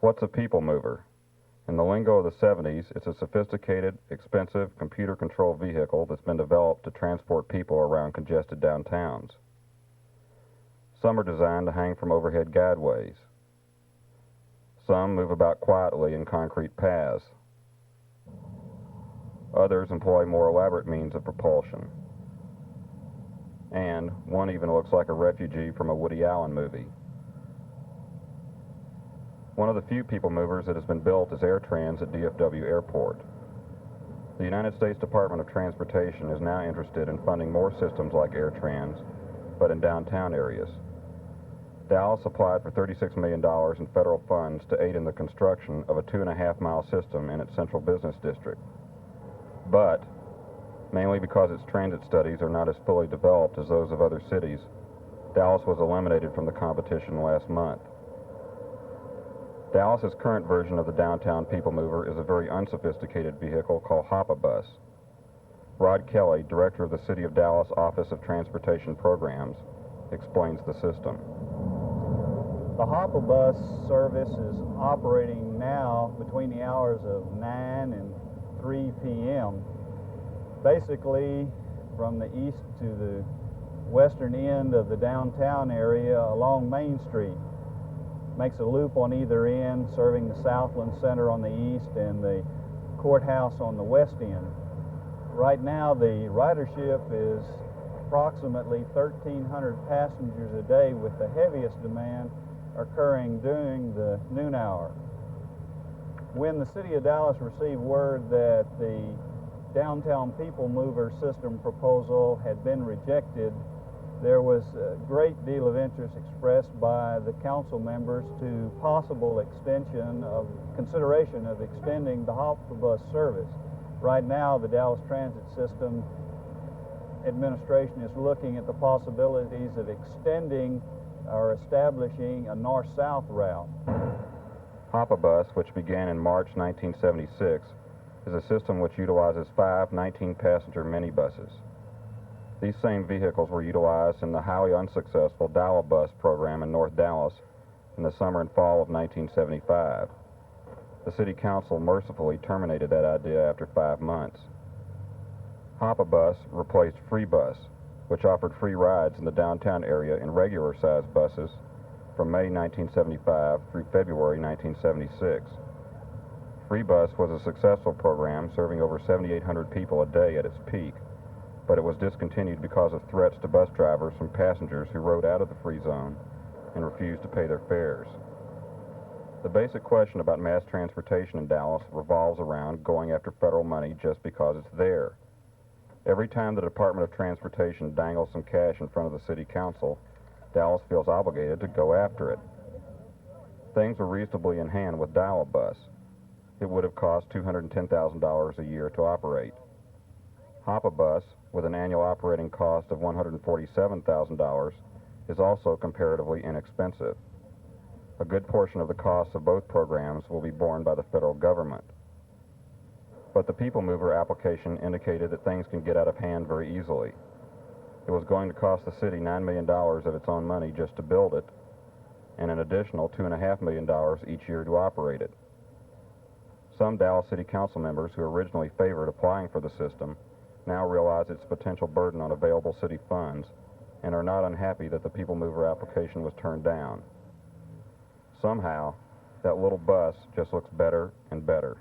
What's a people mover? In the lingo of the 70s, it's a sophisticated, expensive, computer-controlled vehicle that's been developed to transport people around congested downtowns. Some are designed to hang from overhead guideways. Some move about quietly in concrete paths. Others employ more elaborate means of propulsion. And one even looks like a refugee from a Woody Allen movie. One of the few people movers that has been built is Airtrans at DFW Airport. The United States Department of Transportation is now interested in funding more systems like Airtrans, but in downtown areas. Dallas applied for $36 million in federal funds to aid in the construction of a 2.5-mile system in its central business district. But, mainly because its transit studies are not as fully developed as those of other cities, Dallas was eliminated from the competition last month. Dallas's current version of the downtown people mover is a very unsophisticated vehicle called Hop-A-Bus. Rod Kelly, director of the City of Dallas Office of Transportation Programs, explains the system. The Hop-A-Bus service is operating now between the hours of 9 and 3 p.m. Basically, from the east to the western end of the downtown area along Main Street. Makes a loop on either end, serving the Southland Center on the east and the courthouse on the west end. Right now, the ridership is approximately 1,300 passengers a day, with the heaviest demand occurring during the noon hour. When the City of Dallas received word that the downtown people mover system proposal had been rejected, there was a great deal of interest expressed by the council members to possible consideration of extending the Hop-A-Bus service. Right now, the Dallas Transit System Administration is looking at the possibilities of extending or establishing a north-south route. Hop-A-Bus, which began in March 1976, is a system which utilizes 5 19-passenger minibuses. These same vehicles were utilized in the highly unsuccessful Dial-A-Bus program in North Dallas in the summer and fall of 1975. The City Council mercifully terminated that idea after 5 months. Hop-A-Bus replaced FreeBus, which offered free rides in the downtown area in regular-sized buses from May 1975 through February 1976. FreeBus was a successful program serving over 7,800 people a day at its peak, but it was discontinued because of threats to bus drivers from passengers who rode out of the free zone and refused to pay their fares. The basic question about mass transportation in Dallas revolves around going after federal money just because it's there. Every time the Department of Transportation dangles some cash in front of the City Council, Dallas feels obligated to go after it. Things were reasonably in hand with Dial-A-Bus. It would have cost $210,000 a year to operate. Hop-A-Bus, with an annual operating cost of $147,000, is also comparatively inexpensive. A good portion of the costs of both programs will be borne by the federal government. But the people mover application indicated that things can get out of hand very easily. It was going to cost the city $9 million of its own money just to build it, and an additional $2.5 million each year to operate it. Some Dallas City Council members who originally favored applying for the system now realize its potential burden on available city funds and are not unhappy that the people mover application was turned down. Somehow, that little bus just looks better and better.